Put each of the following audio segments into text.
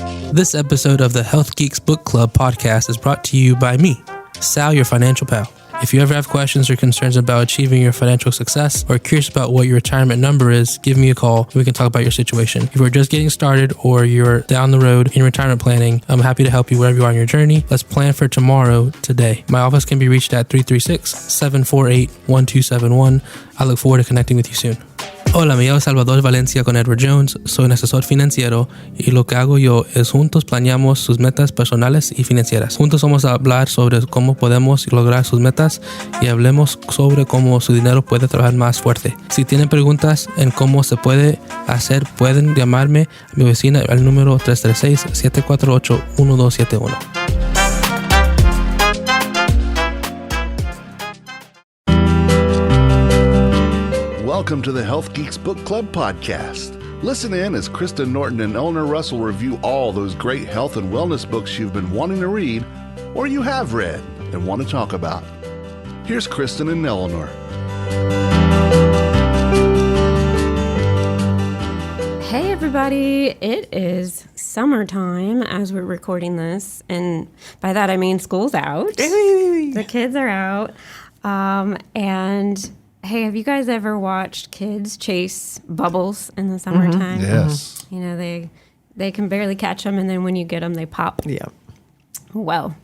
This episode of the Health Geeks Book Club podcast is brought to you by me, Sal, your financial pal. If you ever have questions or concerns about achieving your financial success or curious about what your retirement number is, give me a call and we can talk about your situation. If you're just getting started or you're down the road in retirement planning, I'm happy to help you wherever you are on your journey. Let's plan for tomorrow today. My office can be reached at 336-748-1271. I look forward to connecting with you soon. Hola, me llamo Salvador Valencia con Edward Jones, soy un asesor financiero y lo que hago yo es juntos planeamos sus metas personales y financieras. Juntos vamos a hablar sobre cómo podemos lograr sus metas y hablemos sobre cómo su dinero puede trabajar más fuerte. Si tienen preguntas en cómo se puede hacer, pueden llamarme a mi oficina al número 336-748-1271. Welcome to the Health Geeks Book Club podcast. Listen in as Kristen Norton and Eleanor Russell review all those great health and wellness books you've been wanting to read or you have read and want to talk about. Here's Kristen and Eleanor. Hey everybody, it is summertime as we're recording this, and by that I mean school's out. The kids are out, and hey, have you guys ever watched kids chase bubbles in the summertime? Mm-hmm. Yes. You know, they can barely catch them, and then when you get them, they pop. Yeah. Well,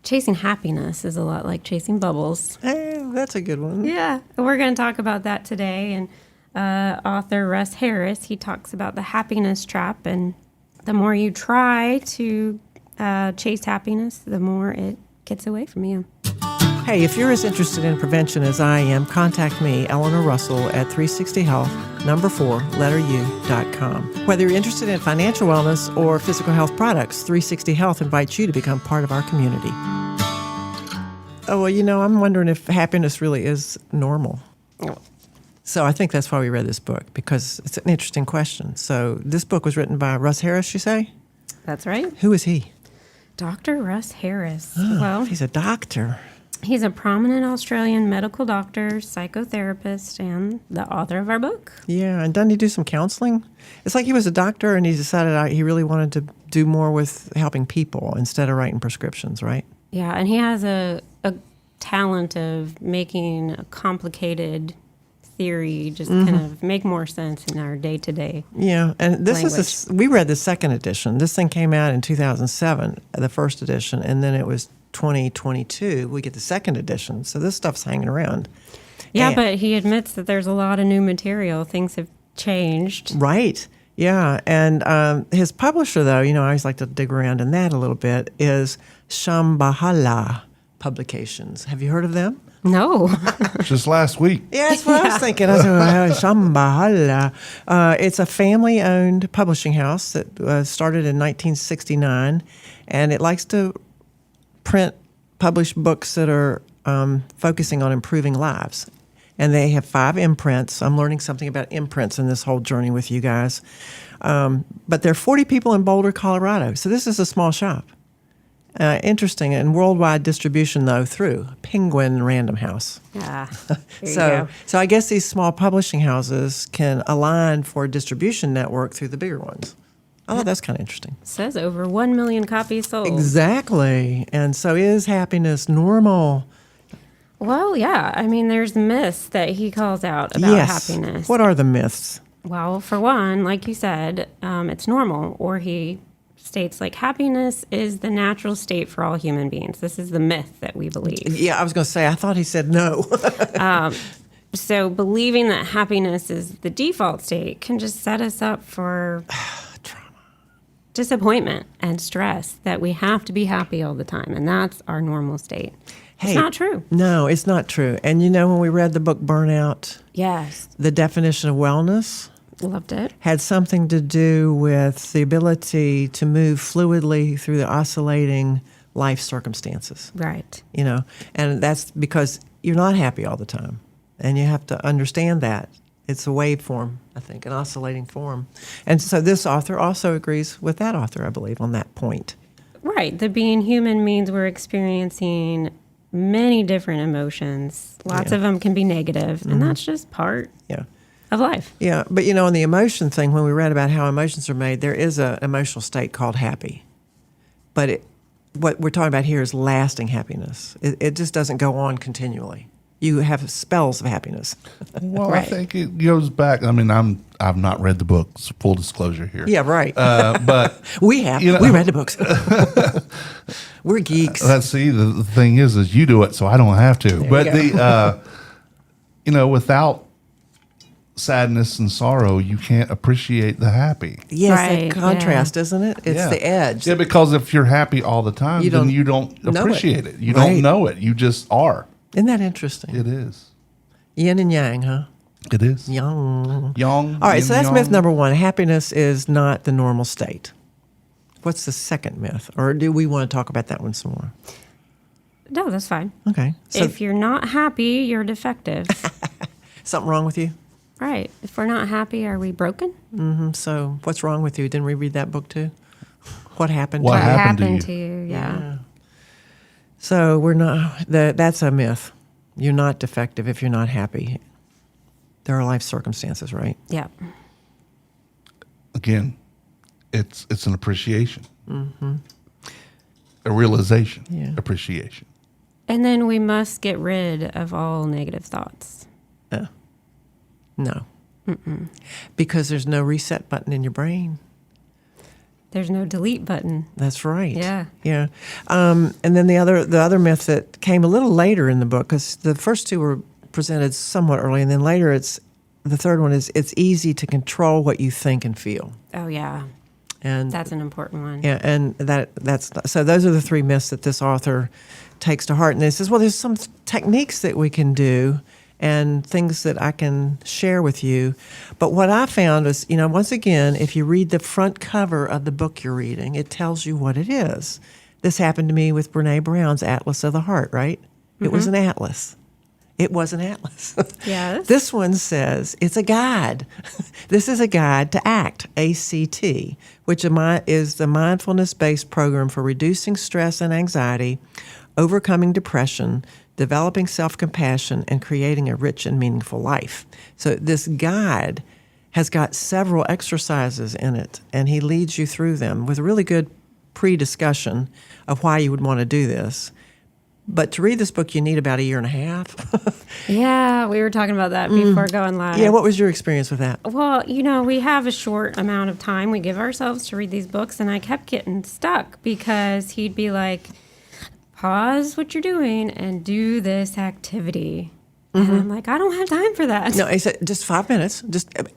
chasing happiness is a lot like chasing bubbles. That's a good one. Yeah, we're going to talk about that today. And author Russ Harris, he talks about the happiness trap, and the more you try to chase happiness, the more it gets away from you. Hey, if you're as interested in prevention as I am, contact me, Eleanor Russell, at 360health, 4u.com. Whether you're interested in financial wellness or physical health products, 360 Health invites you to become part of our community. Oh, well, you know, I'm wondering if happiness really is normal. So I think that's why we read this book, because it's an interesting question. So this book was written by Russ Harris, you say? That's right. Who is he? Dr. Russ Harris. Oh, well, he's a doctor. He's a prominent Australian medical doctor, psychotherapist, and the author of our book. Yeah, and doesn't he do some counseling? It's like he was a doctor and he decided he really wanted to do more with helping people instead of writing prescriptions, right? Yeah, and he has a talent of making a complicated theory just kind of make more sense in our day-to-day Yeah, and this language. is we read the second edition. This thing came out in 2007, the first edition, and then it was 2022. We get the second edition, so this stuff's hanging around. Yeah, And- but he admits that there's a lot of new material. Things have changed. Right. Yeah, and his publisher, though, you know, I always like to dig around in that a little bit, is Shambhala Publications. Have you heard of them? No. Just last week. Yeah, that's what I was thinking. I was like, well, Shambhala. It's a family-owned publishing house that started in 1969, and it likes to publish books that are focusing on improving lives. And they have 5 imprints. I'm learning something about imprints in this whole journey with you guys. But there are 40 people in Boulder, Colorado. So this is a small shop. Interesting. And worldwide distribution, though, through Penguin Random House. Yeah. There you go. So I guess these small publishing houses can align for a distribution network through the bigger ones. I thought that's kind of interesting. Says over 1 million copies sold. Exactly. And so is happiness normal? Well, yeah. I mean, there's myths that he calls out about happiness. What are the myths? Well, for one, like you said, it's normal. Or he states like happiness is the natural state for all human beings. This is the myth that we believe. Yeah, I was going to say, I thought he said no. So believing that happiness is the default state can just set us up for disappointment and stress, that we have to be happy all the time, and that's our normal state. It's not true. No, it's not true. And you know, when we read the book Burnout, Yes. the definition of wellness Loved it. had something to do with the ability to move fluidly through the oscillating life circumstances. Right. You know, and that's because you're not happy all the time, and you have to understand that. It's a waveform, I think, an oscillating form. And so this author also agrees with that author, I believe, on that point. Right. The being human means we're experiencing many different emotions. Lots of them can be negative, and that's just part of life. Yeah, but on the emotion thing, when we read about how emotions are made, there is an emotional state called happy. But what we're talking about here is lasting happiness. It just doesn't go on continually. You have spells of happiness. Well, Right. I think it goes back. I mean, I've not read the book. Full disclosure here. Yeah, right. But we have. We read the books. We're geeks. let's see. The thing is you do it, so I don't have to. There But you go. without sadness and sorrow, you can't appreciate the happy. Yes, Right, that contrast, isn't it? It's the edge. Yeah, because if you're happy all the time, then you don't know appreciate it. it. You Right. don't know it. You just are. Isn't that interesting? It is. Yin and yang, huh? It is. Yang. Yang. All right, yin, so that's yang. myth number one. Happiness is not the normal state. What's the second myth? Or do we want to talk about that one some more? No, that's fine. Okay. So If you're not happy, you're defective. something wrong with you? Right. If we're not happy, are we broken? So what's wrong with you? Didn't we read that book too? What happened What to you? happened to to you? Yeah. So we're not, that's a myth. You're not defective if you're not happy. There are life circumstances, right? Yeah. Again, it's an appreciation. A realization. Yeah. Appreciation. And then we must get rid of all negative thoughts. No. Because there's no reset button in your brain. There's no delete button. That's right. Yeah. Yeah. And then the other myth that came a little later in the book, because the first two were presented somewhat early, and then later the third one is it's easy to control what you think and feel. Oh, yeah. And That's an important one. yeah, and that's so those are the three myths that this author takes to heart. And he says, well, there's some techniques that we can do and things that I can share with you. But what I found is, once again, if you read the front cover of the book you're reading, it tells you what it is. This happened to me with Brene Brown's Atlas of the Heart, right? It was an atlas. It was an atlas. Yes. This one says it's a guide. This is a guide to ACT, ACT, which is the mindfulness-based program for reducing stress and anxiety, overcoming depression, developing self-compassion, and creating a rich and meaningful life. So this guide has got several exercises in it, and he leads you through them with a really good pre-discussion of why you would want to do this. But to read this book, you need about 1.5 years. Yeah, we were talking about that before going live. Yeah, what was your experience with that? Well, we have a short amount of time we give ourselves to read these books, and I kept getting stuck because he'd be like, pause what you're doing and do this activity. And I'm like, I don't have time for that. No, he said just 5 minutes.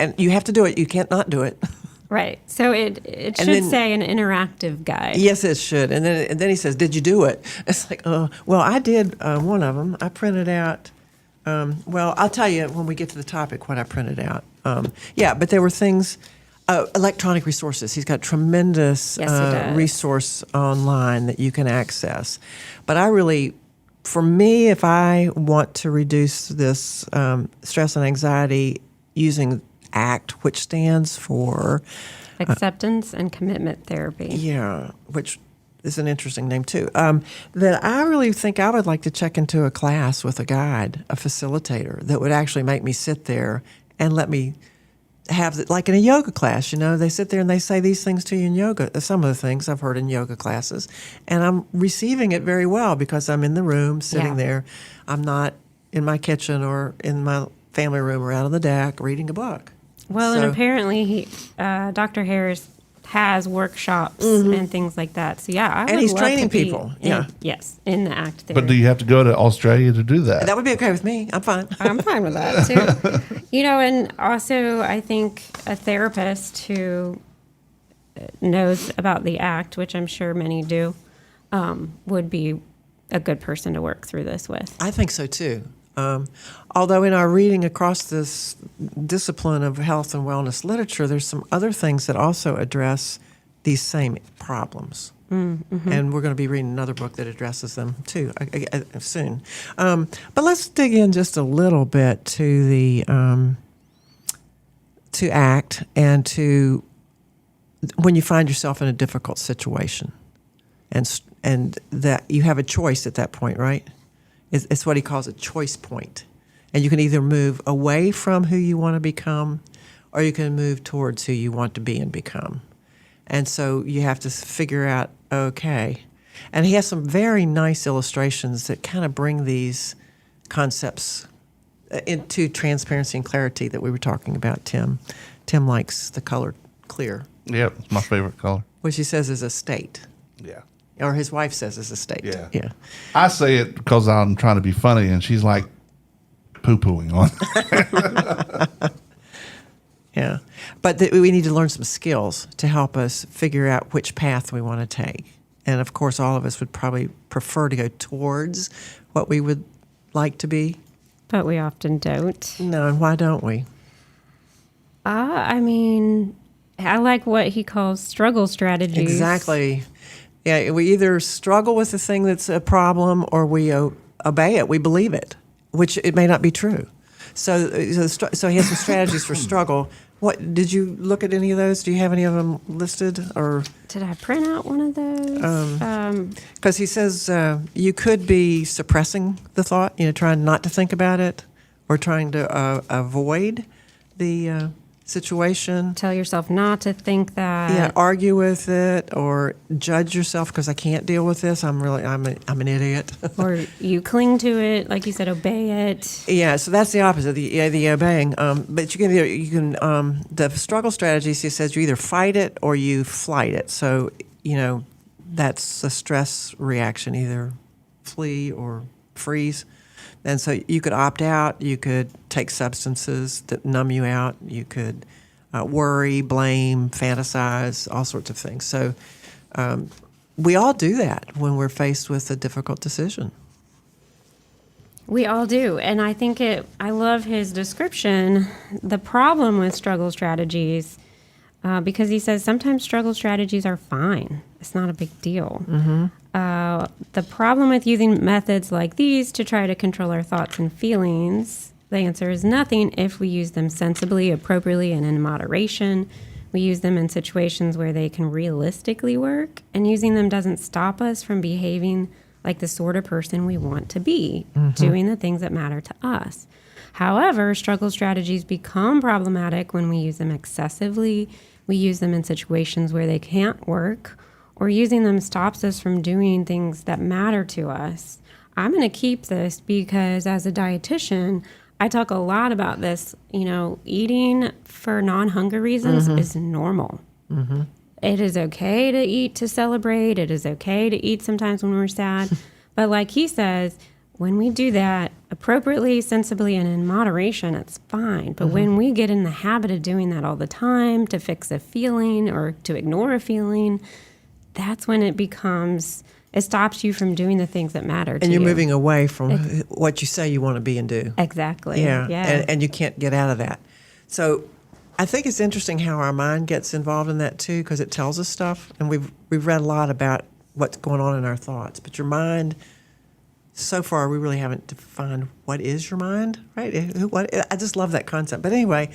And you have to do it. You can't not do it. Right. So it should then- say an interactive guide. Yes, it should. And then he says, "Did you do it?" It's like, well, I did one of them. I printed out. Well, I'll tell you when we get to the topic what I printed out. But there were things, electronic resources. He's got tremendous Yes, he does. resource online that you can access. But for me, if I want to reduce this stress and anxiety using ACT, which stands for Acceptance and commitment therapy. yeah, which is an interesting name too. That I really think I would like to check into a class with a guide, a facilitator that would actually make me sit there and let me have it like in a yoga class. They sit there and they say these things to you in yoga. Some of the things I've heard in yoga classes, and I'm receiving it very well because I'm in the room sitting Yeah. there. I'm not in my kitchen or in my family room or out on the deck reading a book. Well, So- and apparently Dr. Harris has workshops and things like that. So yeah, I would he's love training to be people, in- yeah. Yes, in the ACT therapy. But do you have to go to Australia to do that? That would be okay with me. I'm fine. I'm fine with that too. And also I think a therapist who knows about the ACT, which I'm sure many do, would be a good person to work through this with. I think so too. Although in our reading across this discipline of health and wellness literature, there's some other things that also address these same problems. Mm-hmm. And we're going to be reading another book that addresses them too soon. But let's dig in just a little bit to the to ACT and to when you find yourself in a difficult situation, and that you have a choice at that point, right? It's what he calls a choice point. And you can either move away from who you want to become, or you can move towards who you want to be and become. And so you have to figure out, okay. And he has some very nice illustrations that kind of bring these concepts into transparency and clarity that we were talking about, Tim. Tim likes the color clear, Yep, it's my favorite color. which he says is a state. Yeah. Or his wife says is a state. Yeah. I say it because I'm trying to be funny, and she's like poo-pooing on. Yeah. But we need to learn some skills to help us figure out which path we want to take. And of course, all of us would probably prefer to go towards what we would like to be. But we often don't. No, and why don't we? I mean, I like what he calls struggle strategies. Exactly. Yeah, we either struggle with the thing that's a problem or we obey it. We believe it, which it may not be true. So he has some strategies for struggle. What did you look at any of those? Do you have any of them listed, or Did I print out one of those? because he says you could be suppressing the thought, trying not to think about it, or trying to avoid the situation. Tell yourself not to think that. Yeah, argue with it or judge yourself because I can't deal with this. I'm an idiot. Or you cling to it, like you said, obey it. Yeah, so that's the opposite, the obeying. But you can the struggle strategies. He says you either fight it or you flight it. So that's a stress reaction, either flee or freeze. And so you could opt out. You could take substances that numb you out. You could worry, blame, fantasize, all sorts of things. So we all do that when we're faced with a difficult decision. We all do. And I think I love his description, the problem with struggle strategies, because he says sometimes struggle strategies are fine. It's not a big deal. Mm-hmm. The problem with using methods like these to try to control our thoughts and feelings, the answer is nothing if we use them sensibly, appropriately, and in moderation. We use them in situations where they can realistically work, and using them doesn't stop us from behaving like the sort of person we want to be, doing the things that matter to us. However, struggle strategies become problematic when we use them excessively. We use them in situations where they can't work, or using them stops us from doing things that matter to us. I'm going to keep this because as a dietitian, I talk a lot about this. Eating for non-hunger reasons is normal. Mm-hmm. It is okay to eat to celebrate. It is okay to eat sometimes when we're sad. But like he says, when we do that appropriately, sensibly, and in moderation, it's fine. But when we get in the habit of doing that all the time to fix a feeling or to ignore a feeling, that's when it stops you from doing the things that matter to you. And you're moving away from what you say you want to be and do. Exactly. Yeah. Yeah. And you can't get out of that. So I think it's interesting how our mind gets involved in that too, because it tells us stuff. And we've read a lot about what's going on in our thoughts. But your mind, so far, we really haven't defined what is your mind, right? I just love that concept. But anyway,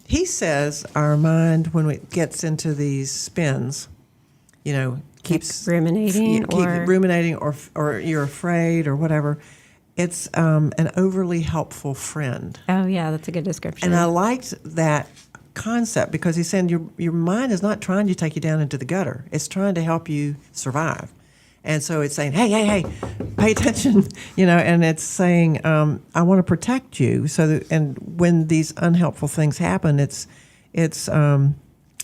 he says our mind, when it gets into these spins, keeps ruminating, or you're afraid or whatever. It's an overly helpful friend. Oh yeah, that's a good description. And I liked that concept because he's saying your mind is not trying to take you down into the gutter. It's trying to help you survive. And so it's saying, hey, pay attention, and it's saying, I want to protect you. And when these unhelpful things happen, it's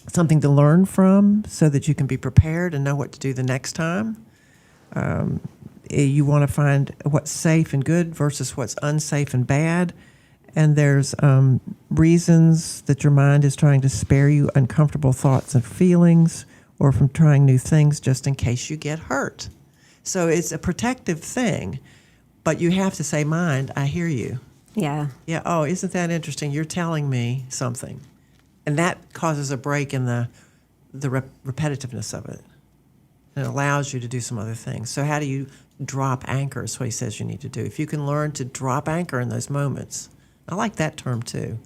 something to learn from so that you can be prepared and know what to do the next time. You want to find what's safe and good versus what's unsafe and bad. And there's reasons that your mind is trying to spare you uncomfortable thoughts and feelings or from trying new things just in case you get hurt. So it's a protective thing, but you have to say, mind, I hear you. Yeah. Yeah, oh, isn't that interesting? You're telling me something. And that causes a break in the repetitiveness of it. And it allows you to do some other things. So how do you drop anchor is what he says you need to do. If you can learn to drop anchor in those moments. I like that term too.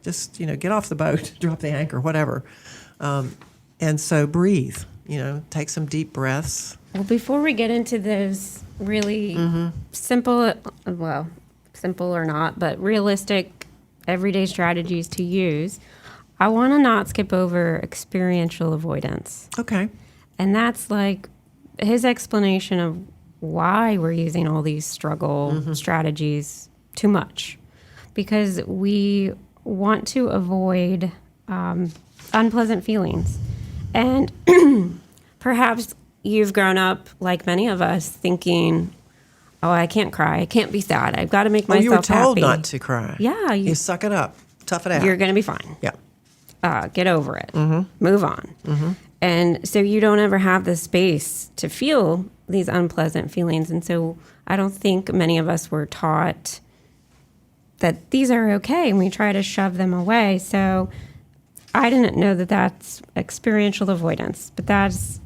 Just, get off the boat, drop the anchor, whatever. And so breathe, take some deep breaths. Well, before we get into those really simple simple or not, but realistic everyday strategies to use, I want to not skip over experiential avoidance. Okay. And that's like his explanation of why we're using all these struggle strategies too much. Because we want to avoid unpleasant feelings. And perhaps you've grown up, like many of us, thinking, oh, I can't cry. I can't be sad. I've got to make myself happy. You were told not to cry. Yeah. You suck it up. Tough it out. You're going to be fine. Yeah. Get over it. Move on. And so you don't ever have the space to feel these unpleasant feelings. And so I don't think many of us were taught that these are okay, and we try to shove them away. So I didn't know that that's experiential avoidance, but that's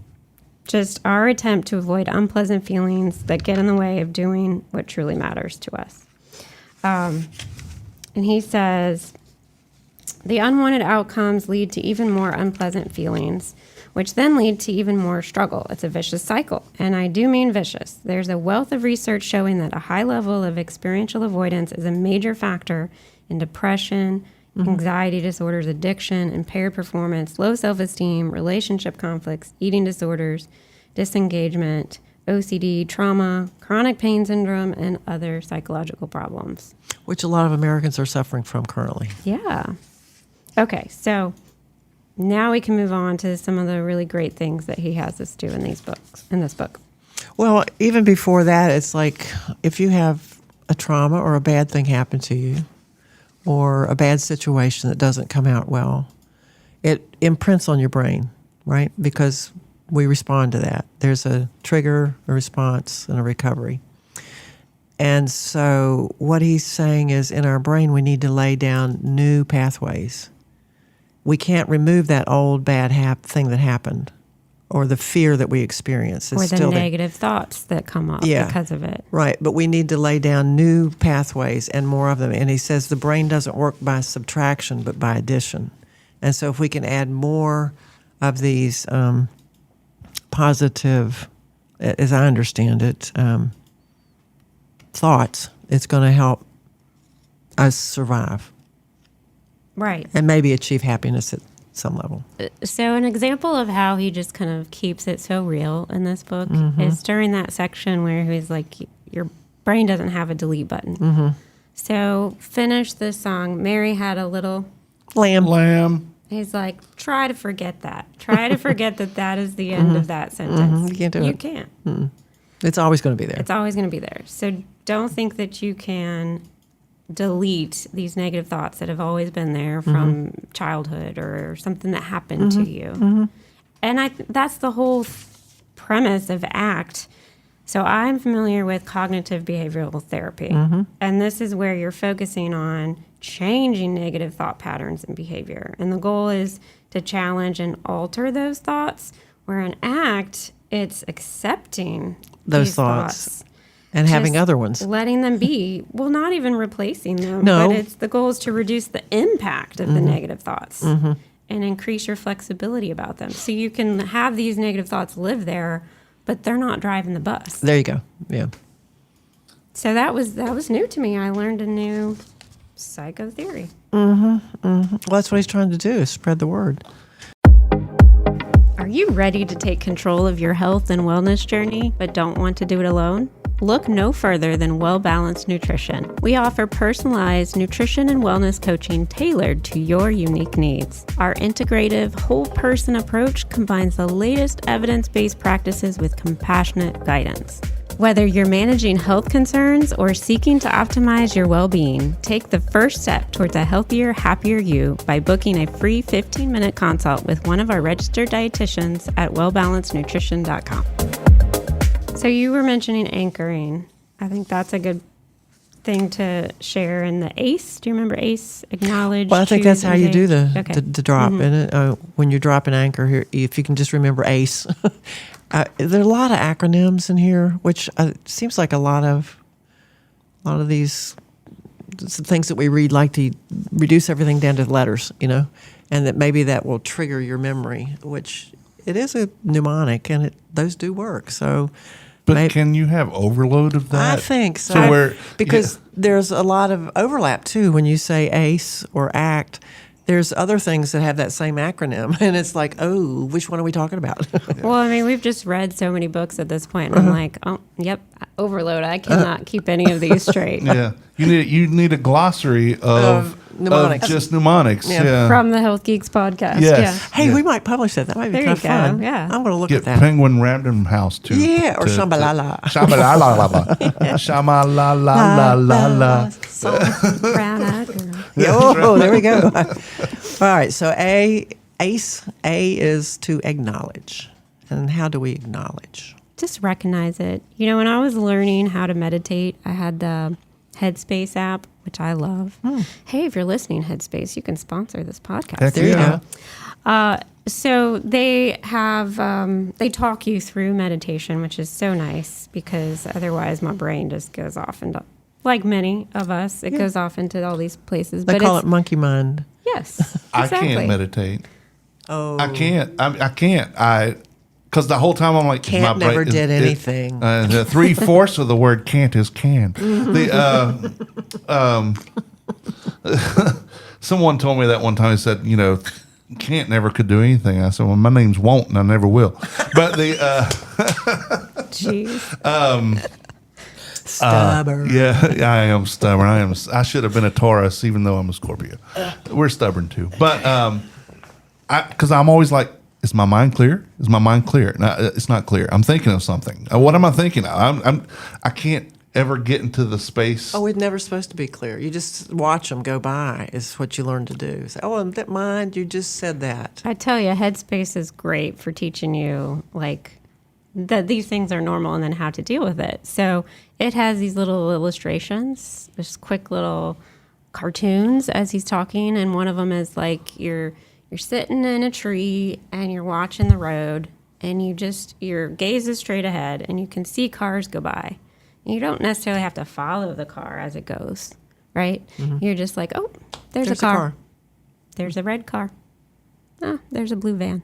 just our attempt to avoid unpleasant feelings that get in the way of doing what truly matters to us. And he says, the unwanted outcomes lead to even more unpleasant feelings, which then lead to even more struggle. It's a vicious cycle, and I do mean vicious. There's a wealth of research showing that a high level of experiential avoidance is a major factor in depression, anxiety disorders, addiction, impaired performance, low self-esteem, relationship conflicts, eating disorders, disengagement, OCD, trauma, chronic pain syndrome, and other psychological problems. Which a lot of Americans are suffering from currently. Yeah. Okay, so now we can move on to some of the really great things that he has us do in this book. Well, even before that, it's like if you have a trauma or a bad thing happen to you or a bad situation that doesn't come out well, it imprints on your brain, right? Because we respond to that. There's a trigger, a response, and a recovery. And so what he's saying is in our brain, we need to lay down new pathways. We can't remove that old bad thing that happened or the fear that we experience. It's or the still negative thoughts that come up because of it. Right, but we need to lay down new pathways and more of them. And he says the brain doesn't work by subtraction but by addition. And so if we can add more of these positive, as I understand it, thoughts, it's going to help us survive. Right. And maybe achieve happiness at some level. So an example of how he just kind of keeps it so real in this book is during that section where he's like, your brain doesn't have a delete button. So finish this song. Mary had a little Lamb. He's like, try to forget that. Try to forget that is the end of that sentence. You can't do it. You can't. It's always going to be there. It's always going to be there. So don't think that you can delete these negative thoughts that have always been there from childhood or something that happened to you. And that's the whole premise of ACT. So I'm familiar with cognitive behavioral therapy. And this is where you're focusing on changing negative thought patterns and behavior. And the goal is to challenge and alter those thoughts, where in ACT, it's accepting those these thoughts. And having other ones. Letting them be. Well, not even replacing them. No. But the goal is to reduce the impact of the negative thoughts and increase your flexibility about them. So you can have these negative thoughts live there, but they're not driving the bus. There you go. Yeah. So that was new to me. I learned a new psychotheory. Well, that's what he's trying to do, is spread the word. Are you ready to take control of your health and wellness journey, but don't want to do it alone? Look no further than Well Balanced Nutrition. We offer personalized nutrition and wellness coaching tailored to your unique needs. Our integrative, whole-person approach combines the latest evidence-based practices with compassionate guidance. Whether you're managing health concerns or seeking to optimize your well-being, take the first step towards a healthier, happier you by booking a free 15-minute consult with one of our registered dietitians at wellbalancednutrition.com. So you were mentioning anchoring. I think that's a good thing to share in the ACE. Do you remember ACE? Acknowledge. Well, I think that's how you do the drop. Mm-hmm. And when you drop an anchor here, if you can just remember ACE. There are a lot of acronyms in here, which seems like a lot of these things that we read like to reduce everything down to letters, and that maybe that will trigger your memory, which it is a mnemonic, and those do work. So But Maybe. can you have overload of that? I think so. Because there's a lot of overlap too when you say ACE or ACT. There's other things that have that same acronym, and it's like, oh, which one are we talking about? Well, I mean, we've just read so many books at this point, and I'm like, oh, yep, overload. I cannot keep any of these straight. Yeah, you need a glossary of mnemonics. Of just mnemonics. Yeah. Yeah. From the Health Geeks podcast. Yes. Yeah. Hey, Yeah. we might publish that. That might be There kind of you go, fun. yeah. I'm going to look Get at that. Penguin Random House too. Yeah, or Shambalala. Shambalala. Shambalala. Brown-eyed girl. Oh, there we go. All right, so ACE, A is to acknowledge. And how do we acknowledge? Just recognize it. You know, when I was learning how to meditate, I had the Headspace app, which I love. Hey, if you're listening, Headspace, you can sponsor this podcast. Heck There you yeah. go. So they have, they talk you through meditation, which is so nice because otherwise my brain just goes off into, like many of us, it goes off into all these places. They call it monkey mind. Yes, I exactly. can't meditate. Oh. I can't. I can't. Because the whole time I'm like, Can't my brain never did anything. The 3/4 of the word can't is can. Someone told me that one time. He said, can't never could do anything. I said, well, my name's won't, and I never will. But Jeez. Stubborn. yeah, I am stubborn. I should have been a Taurus, even though I'm a Scorpio. We're stubborn too. But because I'm always like, is my mind clear? Is my mind clear? No, it's not clear. I'm thinking of something. What am I thinking of? I can't ever get into the space. Oh, it's never supposed to be clear. You just watch them go by is what you learn to do. Say, oh, that mind, you just said that. I tell you, Headspace is great for teaching you, like, that these things are normal and then how to deal with it. So it has these little illustrations, just quick little cartoons as he's talking, and one of them is like you're sitting in a tree and you're watching the road, and your gaze is straight ahead, and you can see cars go by. You don't necessarily have to follow the car as it goes, right? Mm-hmm. You're just like, oh, there's a car. There's a red car. Oh, there's a blue van.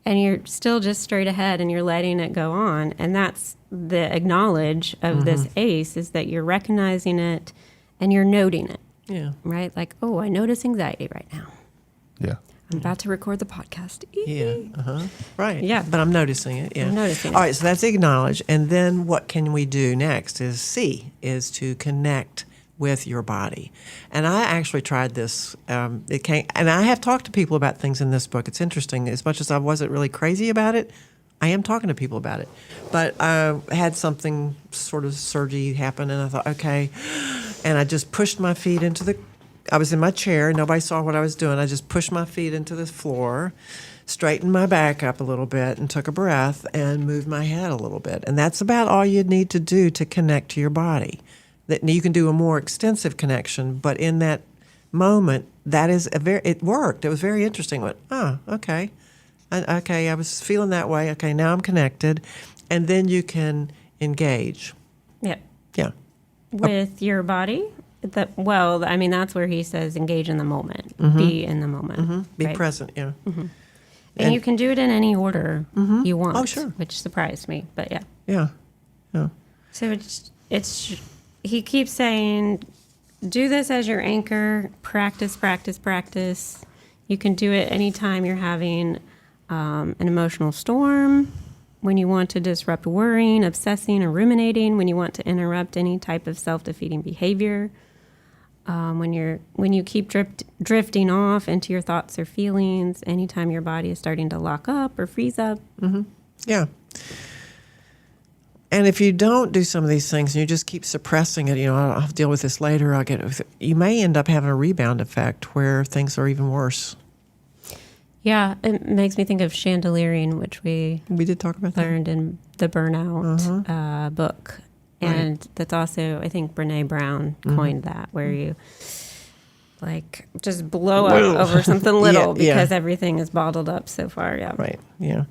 And you're still just straight ahead, and you're letting it go on. And that's the acknowledge of this ACE, is that you're recognizing it and you're noting it. Yeah. Right? Like, oh, I notice anxiety right now. Yeah. I'm about to record the podcast. Yeah. Right. Yeah. But I'm noticing it. Yeah. I'm noticing it. All right. So that's acknowledge. And then what can we do next is C, is to connect with your body. And I actually tried this. And I have talked to people about things in this book. It's interesting. As much as I wasn't really crazy about it, I am talking to people about it. But I had something sort of surgy happen, and I thought, okay. And I just pushed my feet I was in my chair. Nobody saw what I was doing. I just pushed my feet into the floor, straightened my back up a little bit, and took a breath and moved my head a little bit. And that's about all you need to do to connect to your body. That you can do a more extensive connection, but in that moment, it worked. It was very interesting. I went, oh, okay. Okay, I was feeling that way. Okay, now I'm connected. And then you can engage. Yep. Yeah. With your body? That's where he says engage in the moment. Be in the moment. Be right? present, yeah. And you can do it in any order you want. Oh, sure. Which surprised me, but yeah. Yeah. Yeah. So it's he keeps saying, do this as your anchor, practice, practice, practice. You can do it anytime you're having an emotional storm, when you want to disrupt worrying, obsessing, or ruminating, when you want to interrupt any type of self-defeating behavior, when you keep drifting off into your thoughts or feelings, anytime your body is starting to lock up or freeze up. Yeah. And if you don't do some of these things and you just keep suppressing it, I'll deal with this later. You may end up having a rebound effect where things are even worse. Yeah, it makes me think of chandeliering, which we did talk about learned in the Burnout book. And that's also, I think Brene Brown coined that, where you just blow up over something little because everything is bottled up so far. Yeah. Right. Yeah.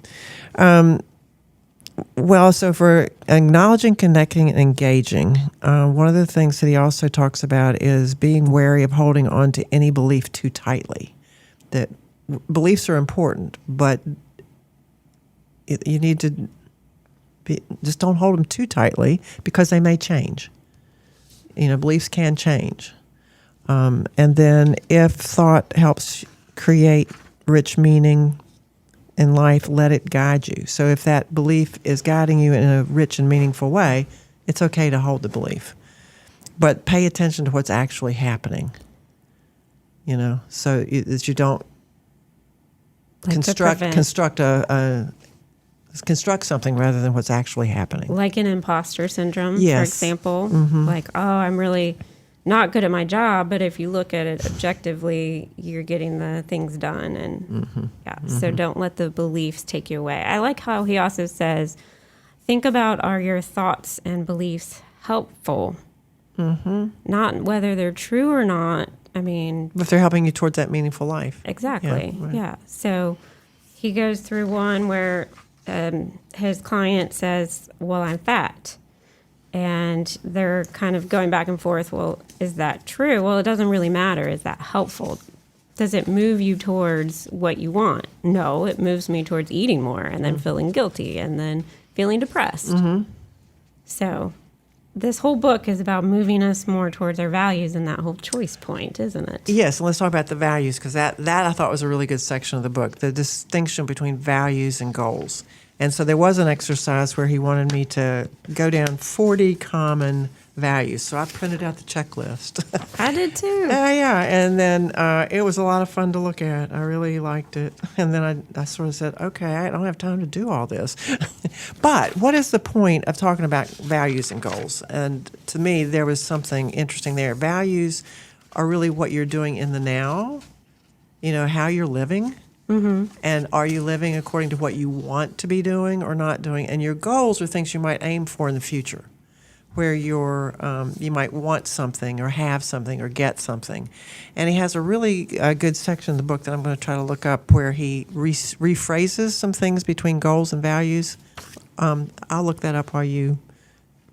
So for acknowledging, connecting, and engaging, one of the things that he also talks about is being wary of holding on to any belief too tightly. That beliefs are important, but you need to Just don't hold them too tightly because they may change. Beliefs can change. And then if thought helps create rich meaning in life, let it guide you. So if that belief is guiding you in a rich and meaningful way, it's okay to hold the belief. But pay attention to what's actually happening. So that you don't construct something rather than what's actually happening. Like an imposter syndrome, yes. For example. Mm-hmm. Like, I'm really not good at my job, but if you look at it objectively, you're getting the things done. And so don't let the beliefs take you away. I like how he also says, think about, are your thoughts and beliefs helpful? Mm-hmm. Not whether they're true or not. I mean, if they're helping you towards that meaningful life. Exactly. Yeah. So he goes through one where his client says, well, I'm fat. And they're kind of going back and forth. Well, is that true? Well, it doesn't really matter. Is that helpful? Does it move you towards what you want? No, it moves me towards eating more and then feeling guilty and then feeling depressed. Mm-hmm. So this whole book is about moving us more towards our values and that whole choice point, isn't it? Yes, and let's talk about the values, because that I thought was a really good section of the book, the distinction between values and goals. And so there was an exercise where he wanted me to go down 40 common values. So I printed out the checklist. I did too. Yeah. And then it was a lot of fun to look at. I really liked it. And then I sort of said, okay, I don't have time to do all this. But what is the point of talking about values and goals? And to me, there was something interesting there. Values are really what you're doing in the now, how you're living. Mm-hmm. And are you living according to what you want to be doing or not doing? And your goals are things you might aim for in the future, where you might want something or have something or get something. And he has a really good section in the book that I'm going to try to look up where he rephrases some things between goals and values. I'll look that up while you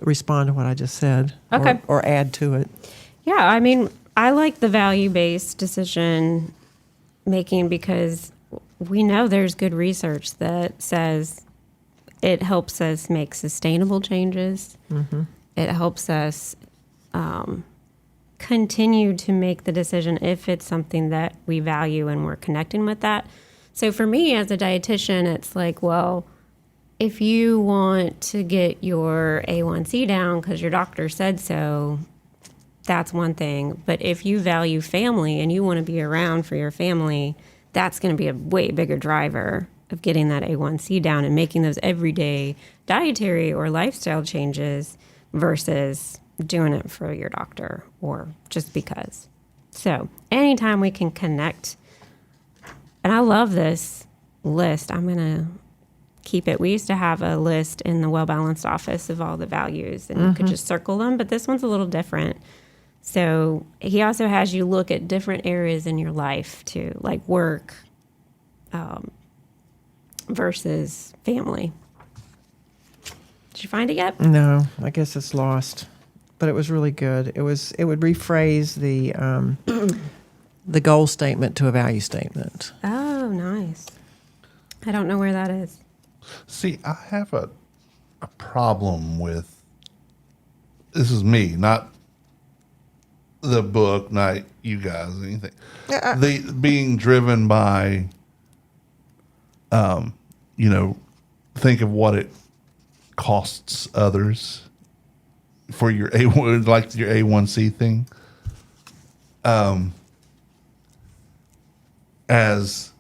respond to what I just said. Okay. Or add to it. Yeah, I mean, I like the value-based decision making because we know there's good research that says it helps us make sustainable changes. Mm-hmm. It helps us continue to make the decision if it's something that we value and we're connecting with that. So for me as a dietitian, it's like, well, if you want to get your A1C down because your doctor said so, that's one thing. But if you value family and you want to be around for your family, that's going to be a way bigger driver of getting that A1C down and making those everyday dietary or lifestyle changes versus doing it for your doctor or just because. So anytime we can connect, and I love this list, I'm going to keep it. We used to have a list in the Well Balanced office of all the values, and you could just circle them, but this one's a little different. So he also has you look at different areas in your life too, like work versus family. Did you find it yet? No, I guess it's lost, but it was really good. It would rephrase the goal statement to a value statement. Oh, nice. I don't know where that is. See, I have a problem with, this is me, not the book, not you guys, anything. The being driven by, think of what it costs others for your A1, like your A1C thing, as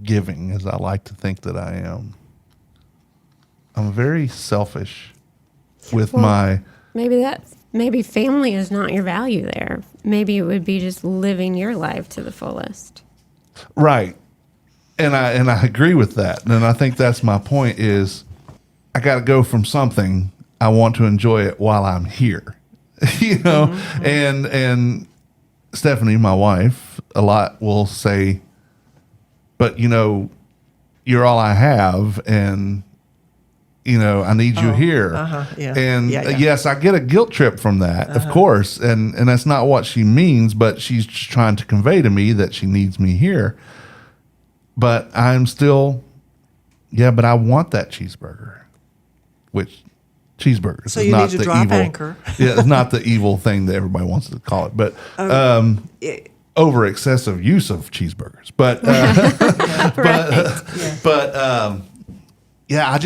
giving as I like to think that I am. I'm very selfish with Maybe family is not your value there. Maybe it would be just living your life to the fullest. Right. And I agree with that. And I think that's my point is I got to go from something. I want to enjoy it while I'm here, Mm-hmm. And Stephanie, my wife, a lot will say, but you're all I have. And I need you here. Yeah. And yeah. Yes, I get a guilt trip from that, of course. And that's not what she means, but she's just trying to convey to me that she needs me here. But I'm still, but I want that cheeseburger. which cheeseburgers So is you not need to the drop evil. anchor. Yeah, it's not the evil thing that everybody wants to call it, but It- over excessive use of cheeseburgers. But yeah,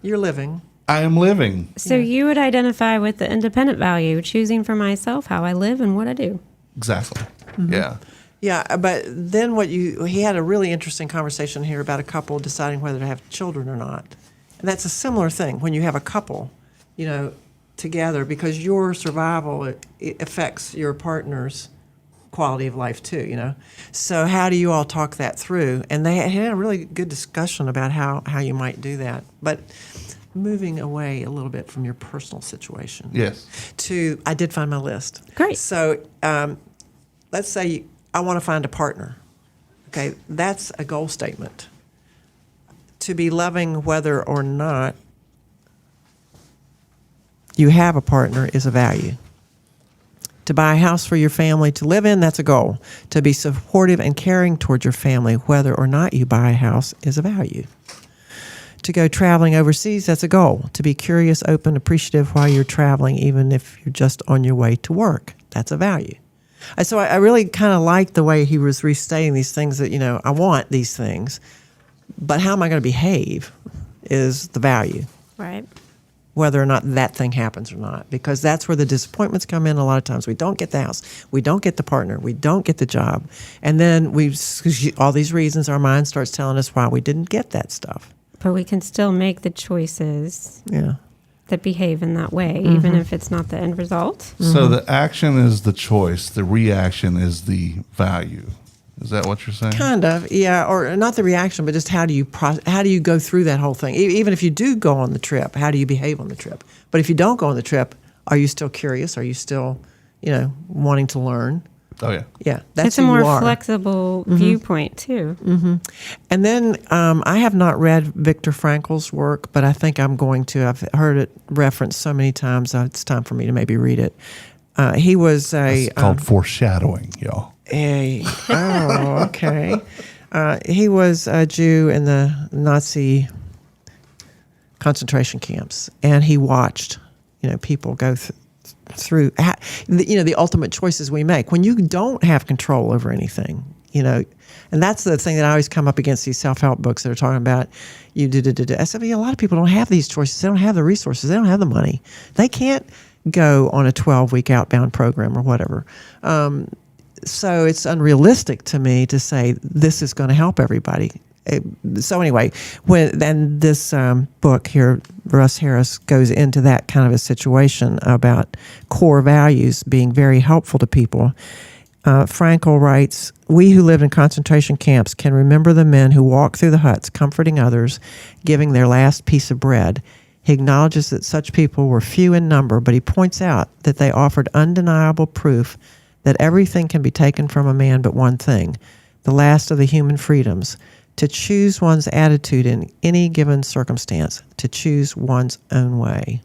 You're living. I am living. So you would identify with the independent value, choosing for myself how I live and what I do. Exactly. Mm-hmm. Yeah. Yeah, but then he had a really interesting conversation here about a couple deciding whether to have children or not. And that's a similar thing when you have a couple, together, because your survival it affects your partner's quality of life too, So how do you all talk that through? And they had a really good discussion about how you might do that. But moving away a little bit from your personal situation. Yes. I did find my list. Great. So let's say I want to find a partner. Okay, that's a goal statement. To be loving whether or not you have a partner is a value. To buy a house for your family to live in, that's a goal. To be supportive and caring towards your family, whether or not you buy a house, is a value. To go traveling overseas, that's a goal. To be curious, open, appreciative while you're traveling, even if you're just on your way to work, that's a value. And so I really kind of like the way he was restating these things that, I want these things, but how am I going to behave is the value. Right. Whether or not that thing happens or not, because that's where the disappointments come in. A lot of times we don't get the house, we don't get the partner, we don't get the job. And then all these reasons, our mind starts telling us why we didn't get that stuff. But we can still make the choices Yeah. that behave in that way, even if it's not the end result. So the action is the choice, the reaction is the value. Is that what you're saying? Kind of, yeah, or not the reaction, but just how do you go through that whole thing? Even if you do go on the trip, how do you behave on the trip? But if you don't go on the trip, are you still curious? Are you still, wanting to learn? Oh, yeah. Yeah, that's It's a who more you are. flexible viewpoint, too. And then I have not read Viktor Frankl's work, but I think I'm going to. I've heard it referenced so many times. It's time for me to maybe read it. He was It's called foreshadowing, y'all. Okay. He was a Jew in the Nazi concentration camps, and he watched, people go through, the ultimate choices we make when you don't have control over anything, and that's the thing that I always come up against these self-help books that are talking about I said, a lot of people don't have these choices. They don't have the resources. They don't have the money. They can't go on a 12-week outbound program or whatever. So it's unrealistic to me to say this is going to help everybody. So anyway, then this book here, Russ Harris, goes into that kind of a situation about core values being very helpful to people. Frankel writes, "We who lived in concentration camps can remember the men who walked through the huts, comforting others, giving their last piece of bread. He acknowledges that such people were few in number, but he points out that they offered undeniable proof that everything can be taken from a man but one thing, the last of the human freedoms, to choose one's attitude in any given circumstance, to choose one's own way."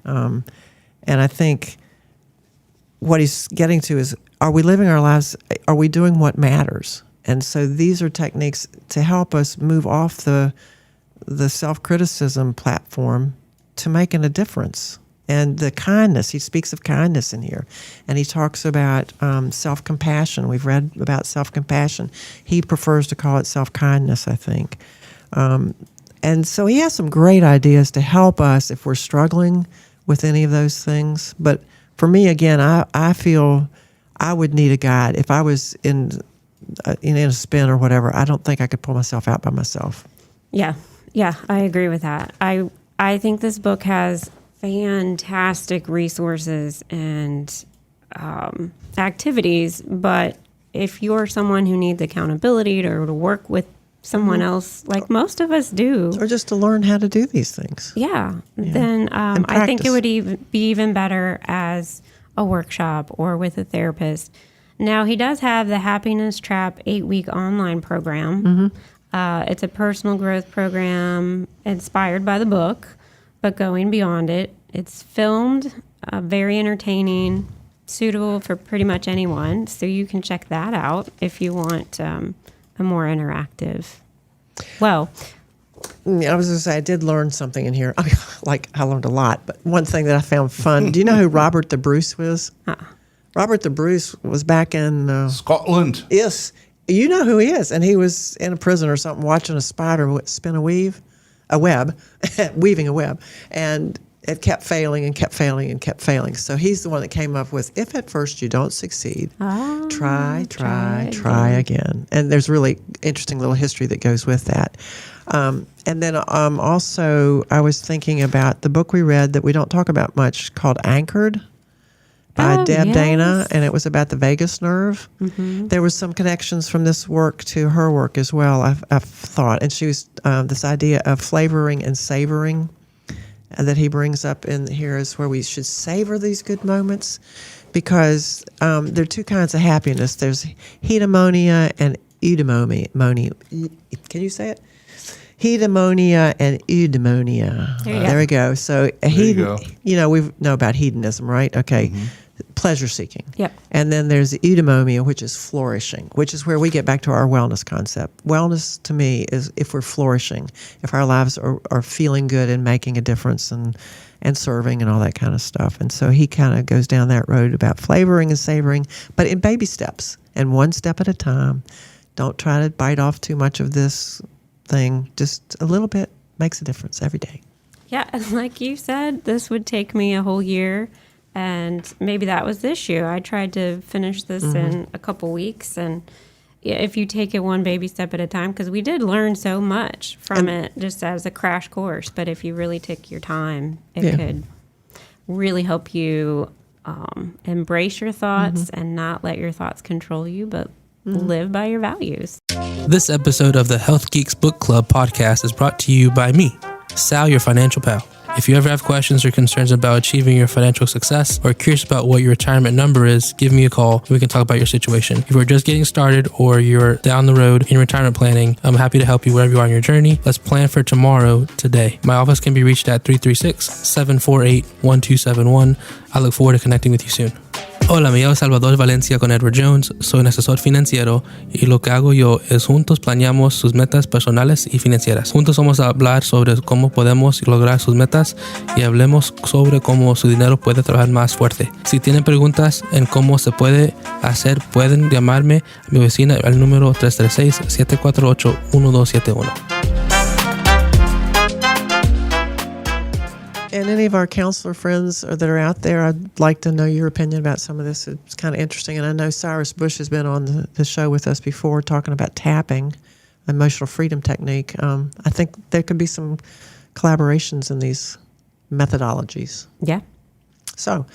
And I think what he's getting to is, are we living our lives, are we doing what matters? And so these are techniques to help us move off the self-criticism platform to making a difference. And the kindness, he speaks of kindness in here. And he talks about self-compassion. We've read about self-compassion. He prefers to call it self-kindness, I think. And so he has some great ideas to help us if we're struggling with any of those things. But for me, again, I feel I would need a guide. If I was in a spin or whatever, I don't think I could pull myself out by myself. Yeah, I agree with that. I think this book has fantastic resources and activities, but if you're someone who needs accountability to work with someone else, like most of us do, or just to learn how to do these things, then I think it would be even better as a workshop or with a therapist. Now, he does have the Happiness Trap 8-week online program. It's a personal growth program inspired by the book, but going beyond it. It's filmed, very entertaining, suitable for pretty much anyone. So you can check that out if you want a more interactive. Well, I was going to say, I did learn something in here. I mean, I learned a lot, but one thing that I found fun. Do you know who Robert the Bruce was? Robert the Bruce was back in Scotland. Yes. You know who he is. And he was in a prison or something watching a spider spin a web, weaving a web. And it kept failing and kept failing and kept failing. So he's the one that came up with, if at first you don't succeed, try again. And there's really interesting little history that goes with that. And then also I was thinking about the book we read that we don't talk about much called Anchored by Deb Dana, and it was about the vagus nerve. Mm-hmm. There was some connections from this work to her work as well, I've thought. And she was this idea of flavoring and savoring that he brings up in here is where we should savor these good moments, because there are two kinds of happiness. There's eudaimonia and eudaimonia. Can you say it? Hedomonia and eudaimonia. There we go. So we know about hedonism, right? Okay. Mm-hmm. Pleasure seeking. Yep. And then there's eudaimonia, which is flourishing, which is where we get back to our wellness concept. Wellness to me is if we're flourishing, if our lives are feeling good and making a difference and serving and all that kind of stuff. And so he kind of goes down that road about flavoring and savoring, but in baby steps and one step at a time. Don't try to bite off too much of this thing. Just a little bit makes a difference every day. Yeah, and like you said, this would take me a whole year, and maybe that was the issue. I tried to finish this in a couple weeks, and if you take it one baby step at a time, because we did learn so much from it just as a crash course, but if you really take your time, it could really help you embrace your thoughts and not let your thoughts control you, but live by your values. This episode of the Health Geeks Book Club podcast is brought to you by me, Sal, your financial pal. If you ever have questions or concerns about achieving your financial success or curious about what your retirement number is, give me a call and we can talk about your situation. If you're just getting started or you're down the road in retirement planning, I'm happy to help you wherever you are on your journey. Let's plan for tomorrow today. My office can be reached at 336-748-1271. I look forward to connecting with you soon. Hola, me llamo Salvador Valencia con Edward Jones, soy un asesor financiero y lo que hago yo es juntos planeamos sus metas personales y financieras. Juntos vamos a hablar sobre cómo podemos lograr sus metas y hablemos sobre cómo su dinero puede trabajar más fuerte. Si tienen preguntas en cómo se puede hacer, pueden llamarme a mi oficina al número 336-748-1271. And any of our counselor friends that are out there, I'd like to know your opinion about some of this. It's kind of interesting. And I know Cyrus Bush has been on the show with us before talking about tapping, emotional freedom technique. I think there could be some collaborations in these methodologies. Yeah. So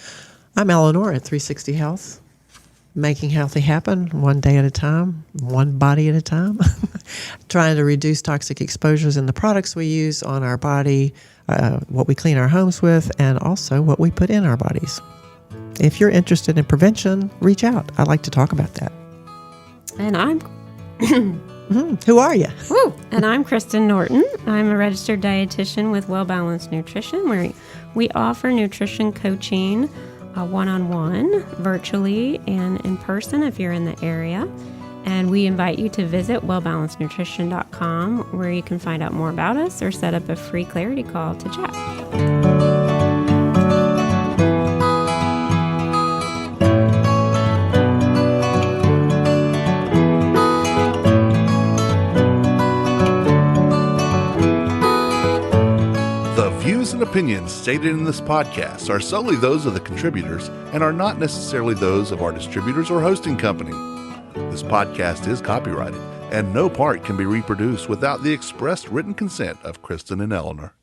I'm Eleanor at 360 Health, making healthy happen one day at a time, one body at a time, trying to reduce toxic exposures in the products we use on our body, what we clean our homes with, and also what we put in our bodies. If you're interested in prevention, reach out. I'd like to talk about that. And I'm... Who are you? Woo! And I'm Kristen Norton. I'm a registered dietitian with Well Balanced Nutrition, where we offer nutrition coaching one-on-one, virtually and in person if you're in the area. And we invite you to visit wellbalancednutrition.com, where you can find out more about us or set up a free clarity call to chat. The views and opinions stated in this podcast are solely those of the contributors and are not necessarily those of our distributors or hosting company. This podcast is copyrighted, and no part can be reproduced without the express written consent of Kristen and Eleanor.